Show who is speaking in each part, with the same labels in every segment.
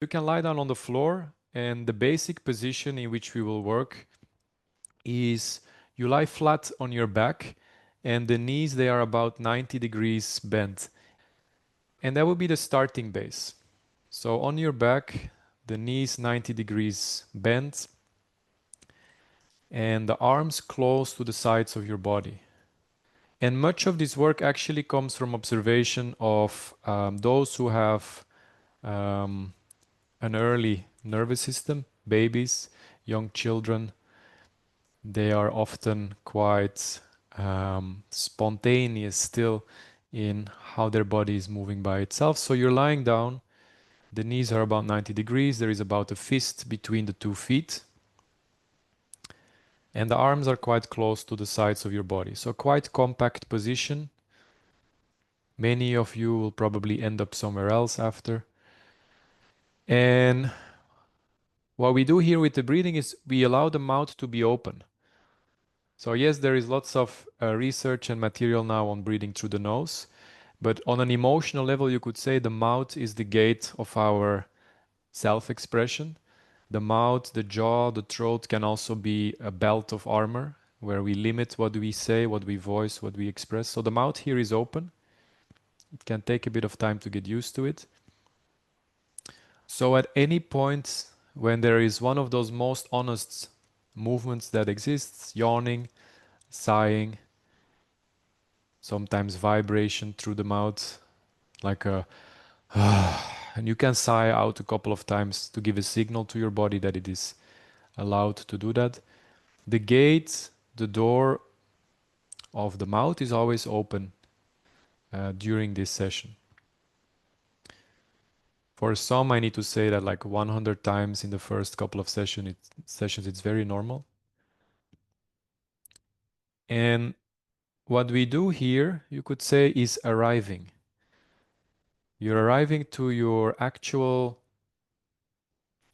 Speaker 1: You can lie down on the floor, and the basic position in which we will work is you lie flat on your back, and the knees, they are about 90 degrees bent. And that will be the starting base. So on your back, the knees 90 degrees bent, and the arms close to the sides of your body. And much of this work actually comes from observation of those who have um, an early nervous system, babies, young children. They are often quite spontaneous still in how their body is moving by itself. So you're lying down, the knees are about 90 degrees, there is about a fist between the 2 feet, and the arms are quite close to the sides of your body. So quite compact position. Many of you will probably end up somewhere else after. And what we do here with the breathing is we allow the mouth to be open. So yes, there is lots of research and material now on breathing through the nose, but on an emotional level, you could say the mouth is the gate of our self-expression. The mouth, the jaw, the throat can also be a belt of armor where we limit what we say, what we voice, what we express. So the mouth here is open. It can take a bit of time to get used to it. So at any point when there is one of those most honest movements that exists, yawning, sighing, sometimes vibration through the mouth, like a and you can sigh out a couple of times to give a signal to your body that it is allowed to do that. The gate, the door of the mouth is always open during this session. For some, I need to say that like 100 times in the first couple of sessions, it's very normal. And what we do here, you could say, is arriving. You're arriving to your actual,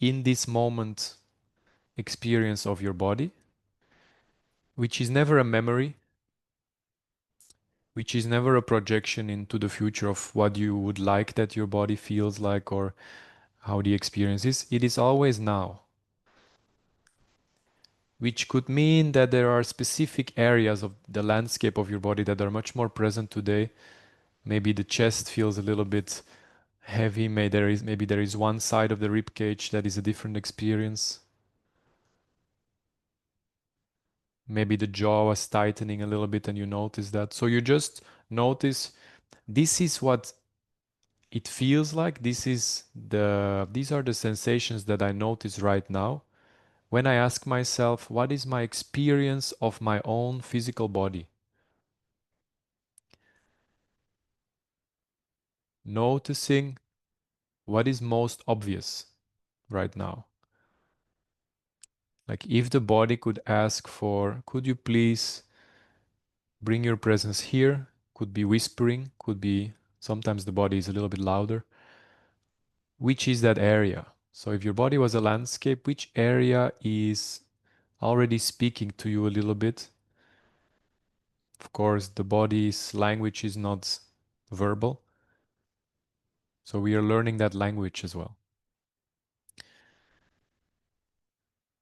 Speaker 1: in this moment, experience of your body, which is never a memory, which is never a projection into the future of what you would like that your body feels like or how the experience is. It is always now, which could mean that there are specific areas of the landscape of your body that are much more present today. Maybe the chest feels a little bit heavy. Maybe there is one side of the rib cage that is a different experience. Maybe the jaw was tightening a little bit and you notice that. So you just notice this is what it feels like. These are the sensations that I notice right now when I ask myself, what is my experience of my own physical body? Noticing what is most obvious right now. Like if the body could ask for, could you please bring your presence here? Could be whispering, could be sometimes the body is a little bit louder. Which is that area? So if your body was a landscape, which area is already speaking to you a little bit? Of course, the body's language is not verbal, so we are learning that language as well.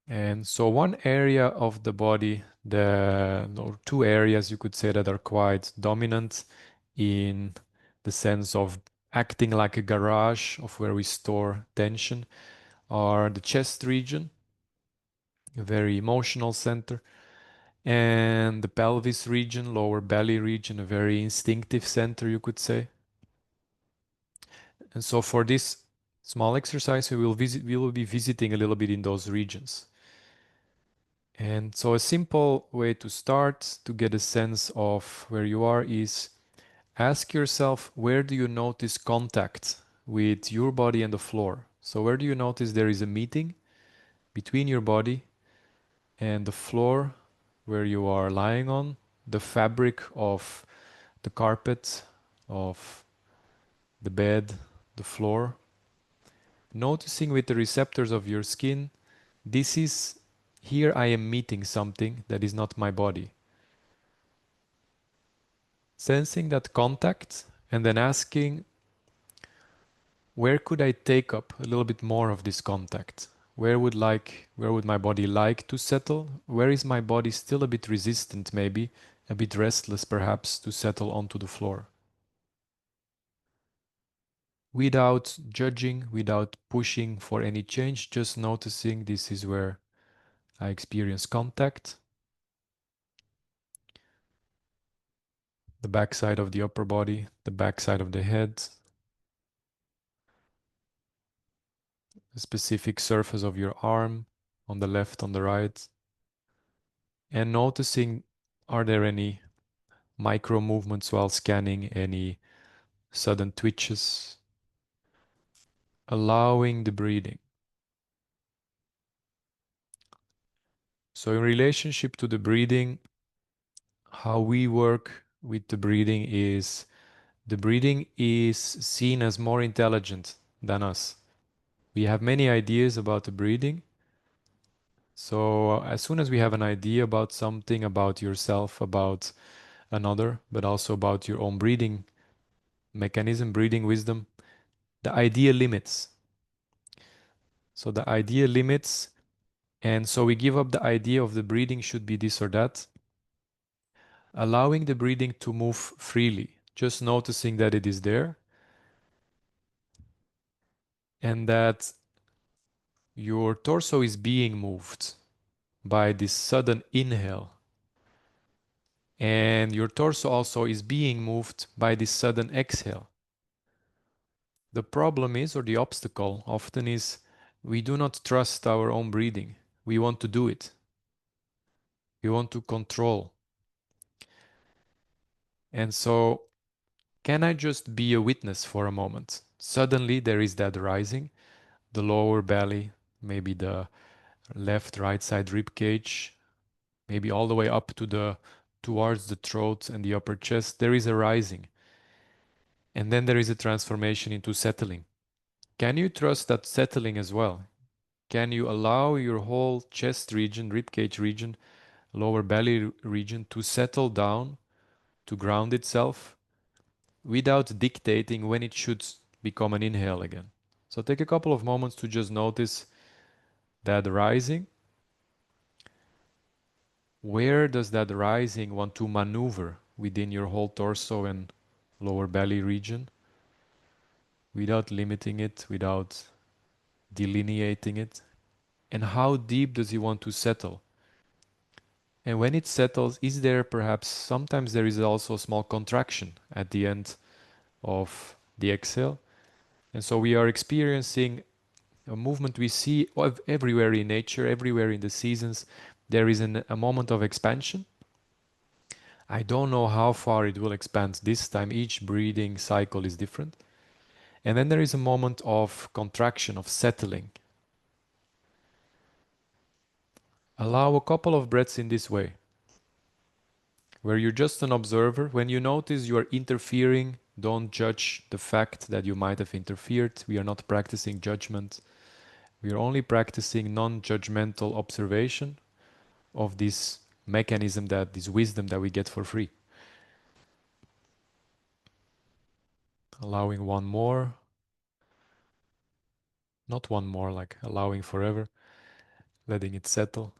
Speaker 1: And so one area of the body, or two areas you could say that are quite dominant in the sense of acting like a garage of where we store tension, are the chest region, a very emotional center, and the pelvis region, lower belly region, a very instinctive center, you could say. And so for this small exercise, we will be visiting a little bit in those regions. And so a simple way to start to get a sense of where you are is ask yourself, where do you notice contact with your body and the floor? So where do you notice there is a meeting between your body and the floor where you are lying on, the fabric of the carpet, of the bed, the floor? Noticing with the receptors of your skin, this is here I am meeting something that is not my body. Sensing that contact and then asking, Where could I take up a little bit more of this contact? Where would my body like to settle? Where is my body still a bit resistant, maybe a bit restless perhaps, to settle onto the floor? Without judging, without pushing for any change, just noticing this is where I experience contact. The backside of the upper body, the backside of the head, the specific surface of your arm, on the left, on the right, and noticing, are there any micro movements while scanning, any sudden twitches, allowing the breathing. So in relationship to the breathing, how we work with the breathing is the breathing is seen as more intelligent than us. We have many ideas about the breathing. So as soon as we have an idea about something, about yourself, about another, but also about your own breathing mechanism, breathing wisdom, the idea limits. So the idea limits, and so we give up the idea of the breathing should be this or that, allowing the breathing to move freely, just noticing that it is there and that your torso is being moved by this sudden inhale. And your torso also is being moved by this sudden exhale. The problem is, or the obstacle often is, we do not trust our own breathing. We want to do it. We want to control. And so, can I just be a witness for a moment? Suddenly there is that rising, the lower belly, maybe the left, right side rib cage, maybe all the way up to the towards the throat and the upper chest. There is a rising. And then there is a transformation into settling. Can you trust that settling as well? Can you allow your whole chest region, rib cage region, lower belly region to settle down, to ground itself without dictating when it should become an inhale again? So take a couple of moments to just notice that rising. Where does that rising want to maneuver within your whole torso and lower belly region without limiting it, without delineating it? And how deep does he want to settle? And when it settles, is there perhaps sometimes there is also a small contraction at the end of the exhale? And so we are experiencing a movement we see everywhere in nature, everywhere in the seasons. There is a moment of expansion. I don't know how far it will expand this time. Each breathing cycle is different. And then there is a moment of contraction, of settling. Allow a couple of breaths in this way, where you're just an observer. When you notice you are interfering, don't judge the fact that you might have interfered. We are not practicing judgment. We are only practicing non-judgmental observation of this mechanism, that this wisdom that we get for free. Allowing one more, not one more, like allowing forever, letting it settle.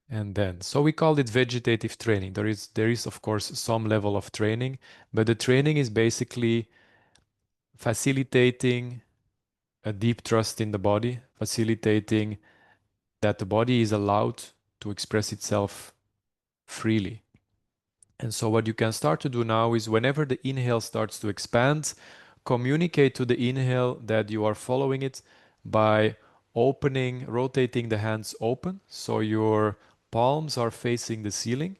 Speaker 1: And then, so we call it vegetative training. There is of course some level of training, but the training is basically facilitating a deep trust in the body, facilitating that the body is allowed to express itself freely. And so what you can start to do now is whenever the inhale starts to expand, communicate to the inhale that you are following it by opening, rotating the hands open so your palms are facing the ceiling.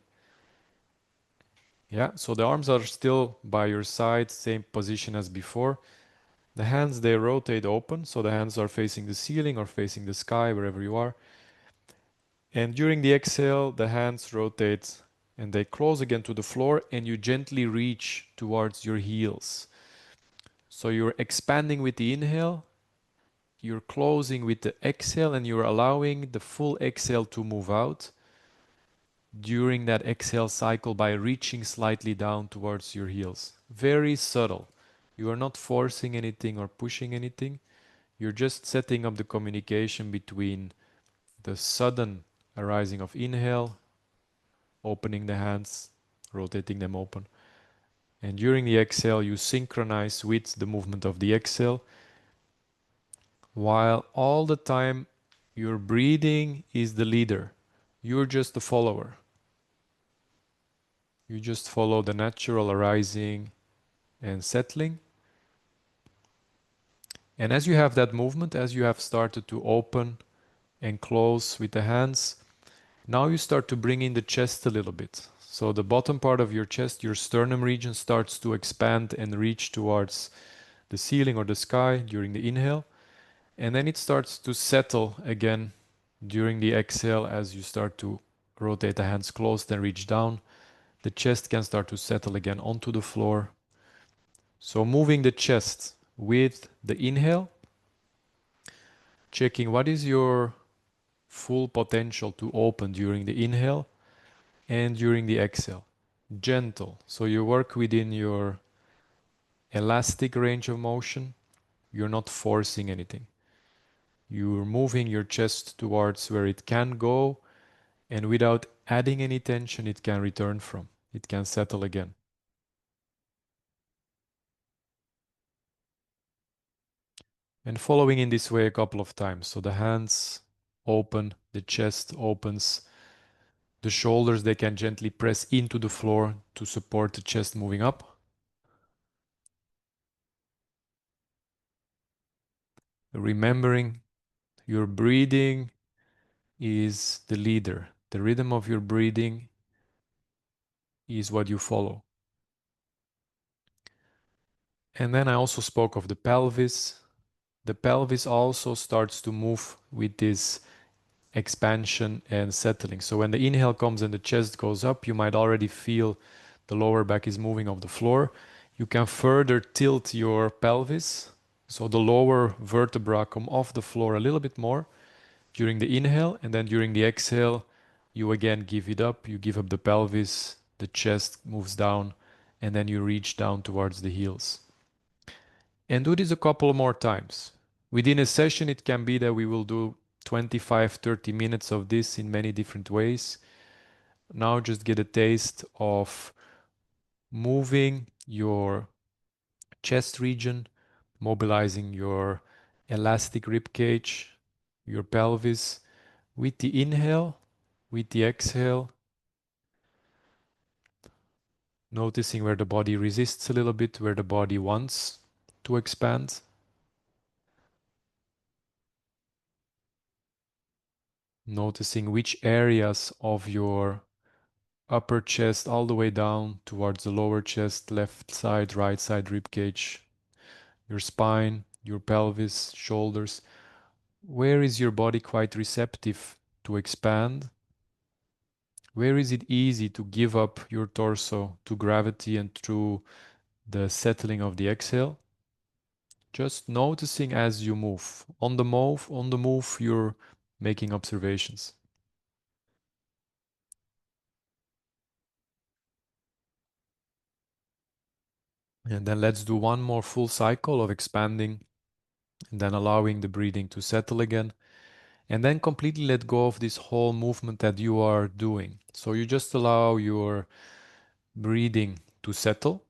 Speaker 1: Yeah, so the arms are still by your side, same position as before. The hands, they rotate open, so the hands are facing the ceiling or facing the sky, wherever you are. And during the exhale, the hands rotate and they close again to the floor, and you gently reach towards your heels. So you're expanding with the inhale, you're closing with the exhale, and you're allowing the full exhale to move out during that exhale cycle by reaching slightly down towards your heels. Very subtle, You are not forcing anything or pushing anything. You're just setting up the communication between the sudden arising of inhale, opening the hands, rotating them open. And during the exhale, you synchronize with the movement of the exhale, while all the time your breathing is the leader. You're just the follower. You just follow the natural arising and settling. And as you have that movement, as you have started to open and close with the hands, now you start to bring in the chest a little bit. So the bottom part of your chest, your sternum region, starts to expand and reach towards the ceiling or the sky during the inhale. And then it starts to settle again during the exhale as you start to rotate the hands closed and reach down. The chest can start to settle again onto the floor. So moving the chest with the inhale, checking what is your full potential to open during the inhale and during the exhale. Gentle. So you work within your elastic range of motion. You're not forcing anything. You're moving your chest towards where it can go, and without adding any tension, it can return from. It can settle again. And following in this way a couple of times. So the hands open, the chest opens, the shoulders, they can gently press into the floor to support the chest moving up. Remembering your breathing is the leader. The rhythm of your breathing is what you follow. And then I also spoke of the pelvis. The pelvis also starts to move with this expansion and settling. So when the inhale comes and the chest goes up, you might already feel the lower back is moving off the floor. You can further tilt your pelvis, so the lower vertebra come off the floor a little bit more during the inhale, and then during the exhale, you again give it up. You give up the pelvis, the chest moves down, and then you reach down towards the heels. And do this a couple more times. Within a session, it can be that we will do 25, 30 minutes of this in many different ways. Now just get a taste of moving your chest region, mobilizing your elastic rib cage, your pelvis with the inhale, with the exhale, noticing where the body resists a little bit, where the body wants to expand. Noticing which areas of your upper chest all the way down towards the lower chest, left side, right side rib cage, your spine, your pelvis, shoulders. Where is your body quite receptive to expand? Where is it easy to give up your torso to gravity and through the settling of the exhale? Just noticing as you move. On the move, you're making observations. And then let's do one more full cycle of expanding and then allowing the breathing to settle again. And then completely let go of this whole movement that you are doing. So you just allow your breathing to settle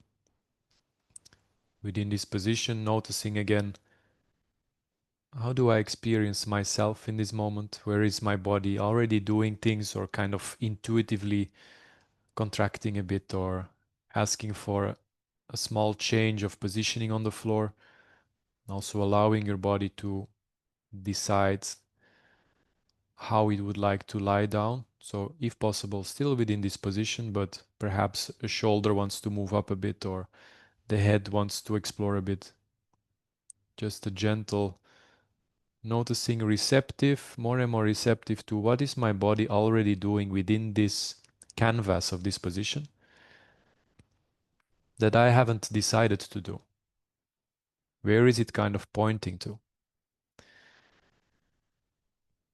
Speaker 1: within this position, noticing again, how do I experience myself in this moment? Where is my body already doing things or kind of intuitively contracting a bit or asking for a small change of positioning on the floor? Also allowing your body to decide how it would like to lie down. So if possible, still within this position, but perhaps a shoulder wants to move up a bit or the head wants to explore a bit. Just a gentle noticing receptive, more and more receptive to what is my body already doing within this canvas of this position that I haven't decided to do. Where is it kind of pointing to?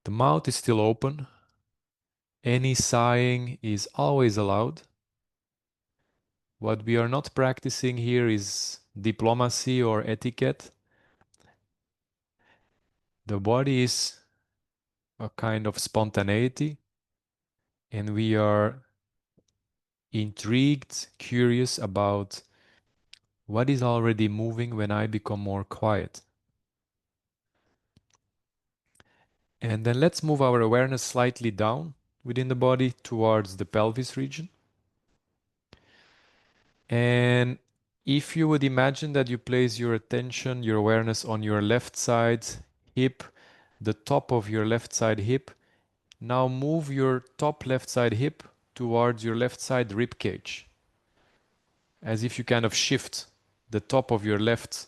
Speaker 1: The mouth is still open. Any sighing is always allowed. What we are not practicing here is diplomacy or etiquette. The body is a kind of spontaneity, and we are intrigued, curious about what is already moving when I become more quiet. And then let's move our awareness slightly down within the body towards the pelvis region. And if you would imagine that you place your attention, your awareness on your left side hip, the top of your left side hip, now move your top left side hip towards your left side rib cage, as if you kind of shift the top of your left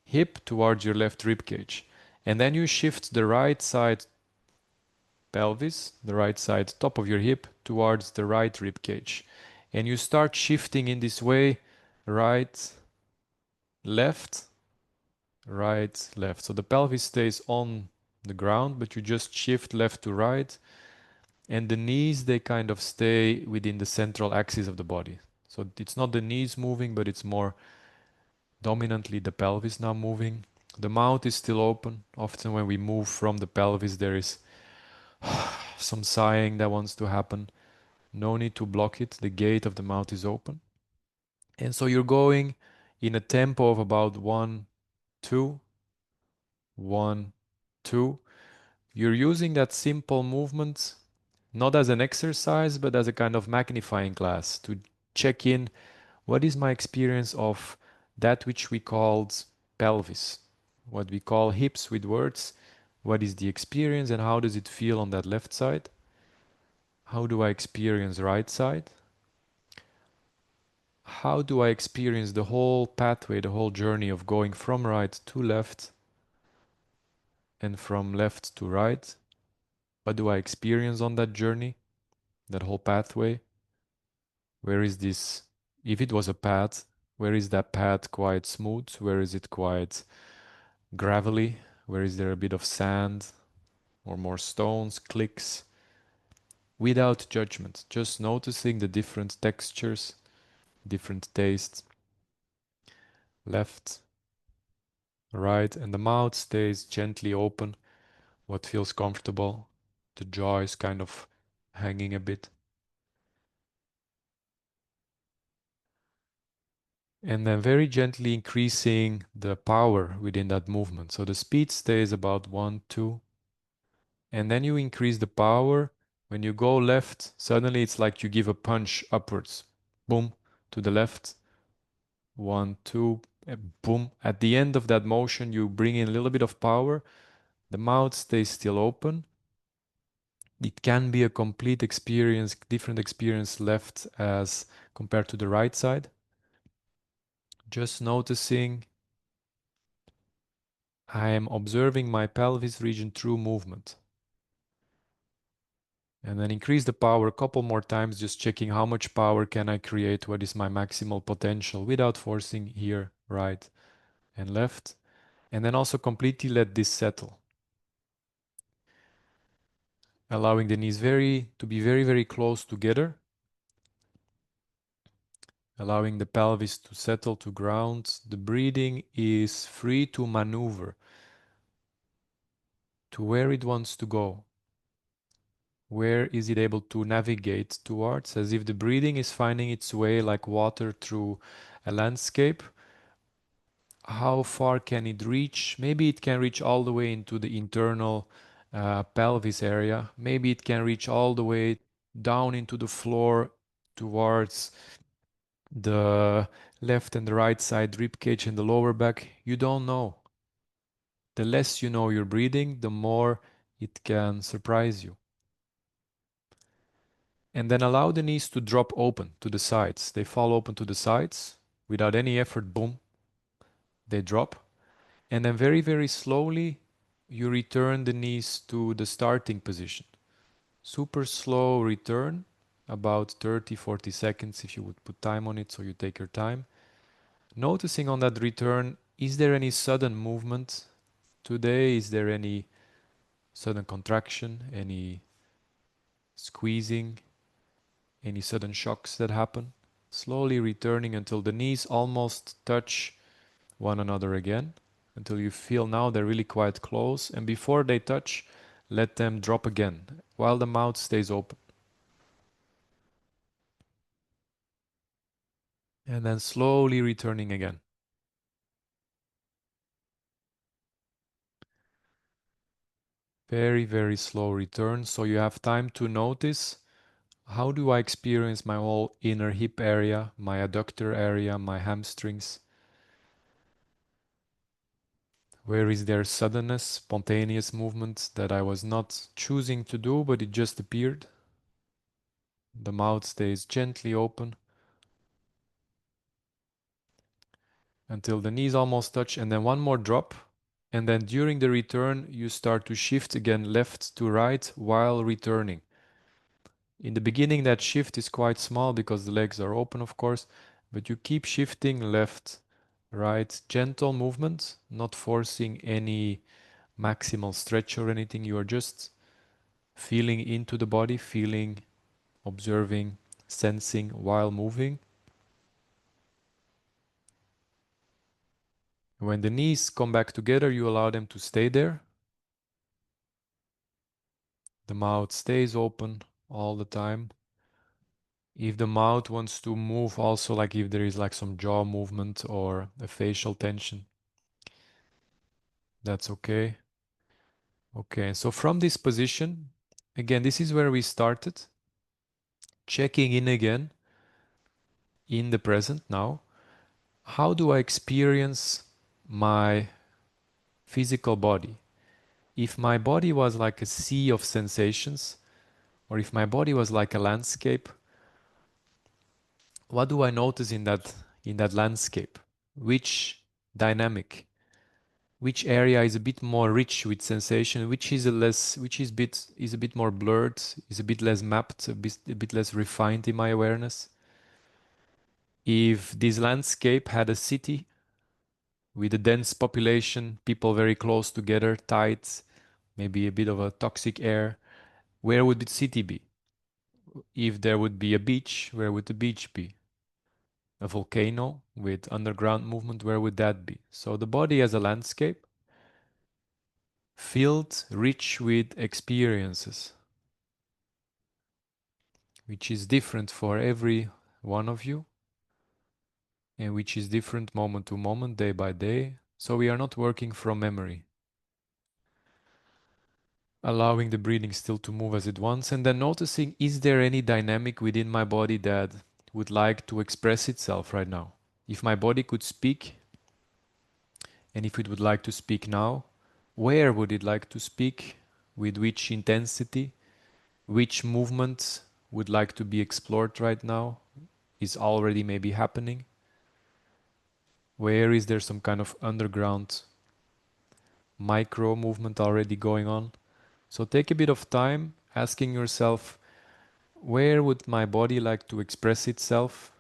Speaker 1: hip towards your left rib cage. And then you shift the right side pelvis, the right side top of your hip towards the right rib cage. And you start shifting in this way, right, left, right, left. So the pelvis stays on the ground, but you just shift left to right. And the knees, they kind of stay within the central axis of the body. So it's not the knees moving, but it's more dominantly the pelvis now moving. The mouth is still open. Often when we move from the pelvis, there is some sighing that wants to happen. No need to block it. The gate of the mouth is open. And so you're going in a tempo of about 1, 2, 1, 2. You're using that simple movement not as an exercise, but as a kind of magnifying glass to check in what is my experience of that which we called pelvis, what we call hips with words. What is the experience and how does it feel on that left side? How do I experience right side? How do I experience the whole pathway, the whole journey of going from right to left and from left to right? What do I experience on that journey, that whole pathway? Where is this? If it was a path, where is that path quite smooth? Where is it quite gravelly? Where is there a bit of sand or more stones, clicks? Without judgment, just noticing the different textures, different tastes. Left, right, and the mouth stays gently open. What feels comfortable? The jaw is kind of hanging a bit. And then very gently increasing the power within that movement. So the speed stays about 1, 2. And then you increase the power. When you go left, suddenly it's like you give a punch upwards. Boom, to the left. 1, 2, boom. At the end of that motion, you bring in a little bit of power. The mouth stays still open. It can be a complete experience, different experience left as compared to the right side. Just noticing I am observing my pelvis region through movement. And then increase the power a couple more times, just checking how much power can I create, what is my maximal potential without forcing here, right and left. And then also completely let this settle. Allowing the knees to be very, very close together. Allowing the pelvis to settle to ground. The breathing is free to maneuver to where it wants to go. Where is it able to navigate towards, as if the breathing is finding its way like water through a landscape. How far can it reach? Maybe it can reach all the way into the internal pelvis area. Maybe it can reach all the way down into the floor towards the left and the right side rib cage and the lower back. You don't know. The less you know your breathing, the more it can surprise you. And then allow the knees to drop open to the sides. They fall open to the sides without any effort. Boom, they drop. And then very, very slowly, you return the knees to the starting position. Super slow return, about 30, 40 seconds if you would put time on it, so you take your time. Noticing on that return, is there any sudden movement today? Is there any sudden contraction, any squeezing, any sudden shocks that happen? Slowly returning until the knees almost touch one another again until you feel now they're really quite close. And before they touch, let them drop again while the mouth stays open. And then slowly returning again. Very, very slow return. So you have time to notice, how do I experience my whole inner hip area, my adductor area, my hamstrings? Where is there suddenness, spontaneous movement that I was not choosing to do, but it just appeared? The mouth stays gently open until the knees almost touch, and then one more drop. And then during the return, you start to shift again left to right while returning. In the beginning, that shift is quite small because the legs are open, of course, but you keep shifting left, right, gentle movement, not forcing any maximal stretch or anything. You are just feeling into the body, feeling, observing, sensing while moving. When the knees come back together, you allow them to stay there. The mouth stays open all the time. If the mouth wants to move also, like if there is like some jaw movement or a facial tension, that's okay. Okay, so from this position, again, this is where we started. Checking in again in the present now. How do I experience my physical body? If my body was like a sea of sensations, or if my body was like a landscape, what do I notice in that landscape? Which dynamic? Which area is a bit more rich with sensation? Which is a bit more blurred? Is a bit less mapped? A bit less refined in my awareness? If this landscape had a city with a dense population, people very close together, tight, maybe a bit of a toxic air, where would the city be? If there would be a beach, where would the beach be? A volcano with underground movement, where would that be? So the body as a landscape, filled, rich with experiences, which is different for every one of you, and which is different moment to moment, day by day. So we are not working from memory. Allowing the breathing still to move as it wants, and then noticing, is there any dynamic within my body that would like to express itself right now? If my body could speak, and if it would like to speak now, where would it like to speak? With which intensity? Which movement would like to be explored right now? Is already maybe happening? Where is there some kind of underground micro movement already going on? So take a bit of time asking yourself, where would my body like to express itself?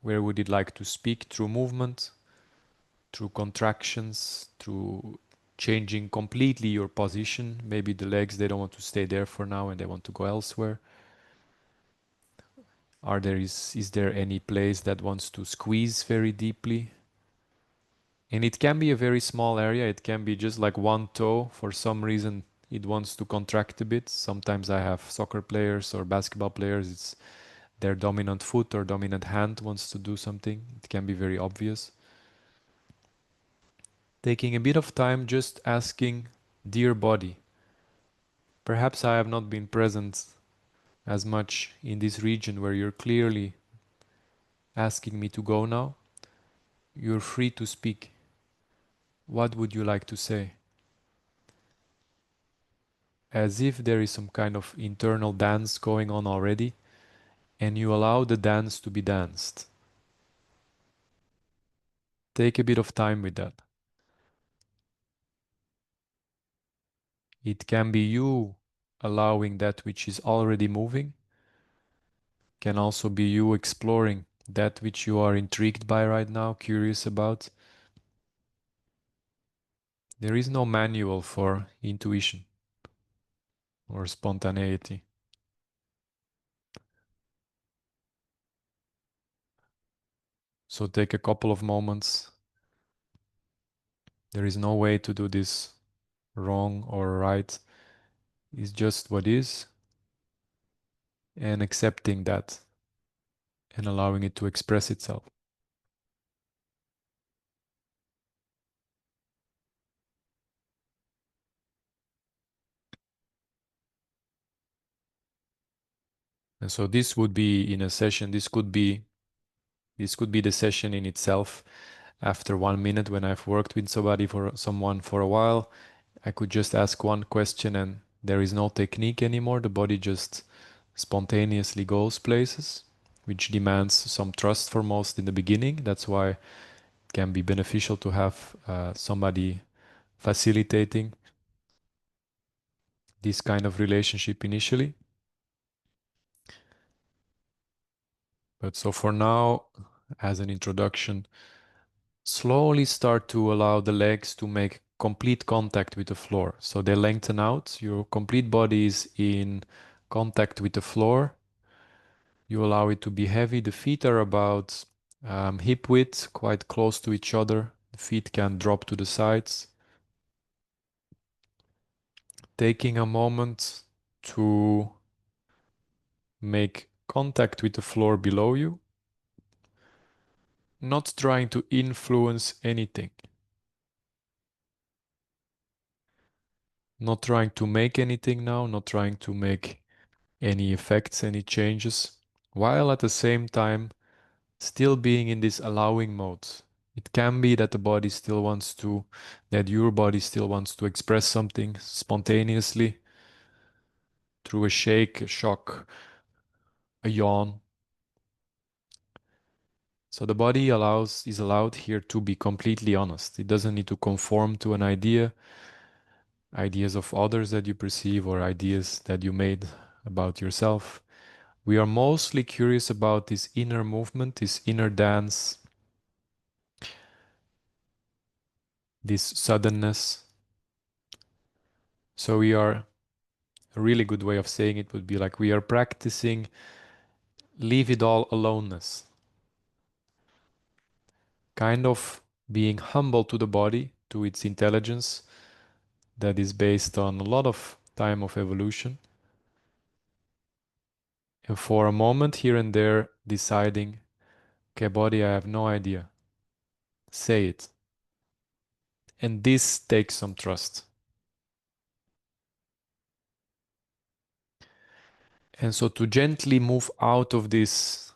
Speaker 1: Where would it like to speak through movement, through contractions, through changing completely your position? Maybe the legs, they don't want to stay there for now and they want to go elsewhere. Is there any place that wants to squeeze very deeply? And it can be a very small area. It can be just like one toe. For some reason, it wants to contract a bit. Sometimes I have soccer players or basketball players. It's their dominant foot or dominant hand wants to do something. It can be very obvious. Taking a bit of time just asking, dear body, perhaps I have not been present as much in this region where you're clearly asking me to go now. You're free to speak. What would you like to say? As if there is some kind of internal dance going on already, and you allow the dance to be danced. Take a bit of time with that. It can be you allowing that which is already moving, can also be you exploring that which you are intrigued by right now, curious about. There is no manual for intuition or spontaneity. So take a couple of moments. There is no way to do this wrong or right. It's just what is, and accepting that and allowing it to express itself. And so this would be in a session, this could be the session in itself. After 1 minute, when I've worked with someone for a while, I could just ask one question and there is no technique anymore. The body just spontaneously goes places, which demands some trust for most in the beginning. That's why it can be beneficial to have somebody facilitating this kind of relationship initially. But so for now, as an introduction, slowly start to allow the legs to make complete contact with the floor. So they lengthen out. Your complete body is in contact with the floor. You allow it to be heavy. The feet are about hip width, quite close to each other. The feet can drop to the sides. Taking a moment to make contact with the floor below you, not trying to influence anything, not trying to make anything now, not trying to make any effects, any changes, while at the same time still being in this allowing mode. It can be that that your body still wants to express something spontaneously through a shake, a shock, a yawn. So the body is allowed here to be completely honest. It doesn't need to conform to an ideas of others that you perceive or ideas that you made about yourself. We are mostly curious about this inner movement, this inner dance, this suddenness. So a really good way of saying it would be like we are practicing leave it all aloneness, kind of being humble to the body, to its intelligence that is based on a lot of time of evolution. And for a moment here and there, deciding, okay, body, I have no idea. Say it. And this takes some trust. And so to gently move out of this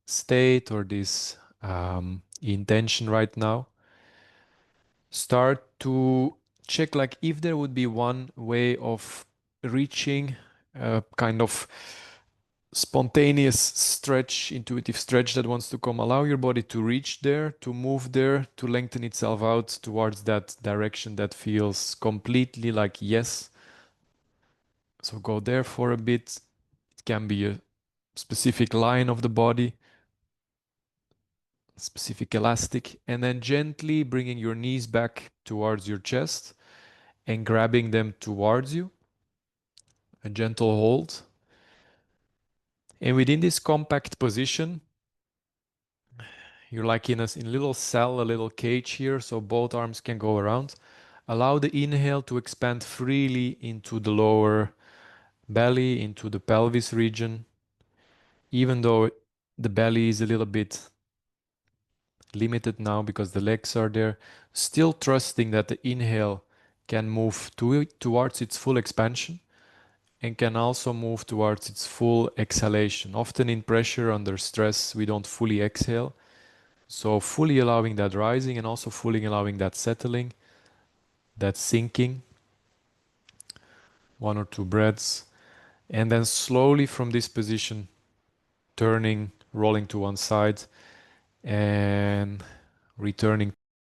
Speaker 1: state or this intention right now, start to check like if there would be one way of reaching a kind of spontaneous stretch, intuitive stretch that wants to come. Allow your body to reach there, to move there, to lengthen itself out towards that direction that feels completely like yes. So go there for a bit. It can be a specific line of the body, specific elastic, and then gently bringing your knees back towards your chest and grabbing them towards you. A gentle hold. And within this compact position, you're like in a little cell, a little cage here, so both arms can go around. Allow the inhale to expand freely into the lower belly, into the pelvis region, even though the belly is a little bit limited now because the legs are there, still trusting that the inhale can move towards its full expansion and can also move towards its full exhalation. Often in pressure, under stress, we don't fully exhale. So fully allowing that rising and also fully allowing that settling, that sinking, 1 or 2 breaths, and then slowly from this position, turning, rolling to one side and returning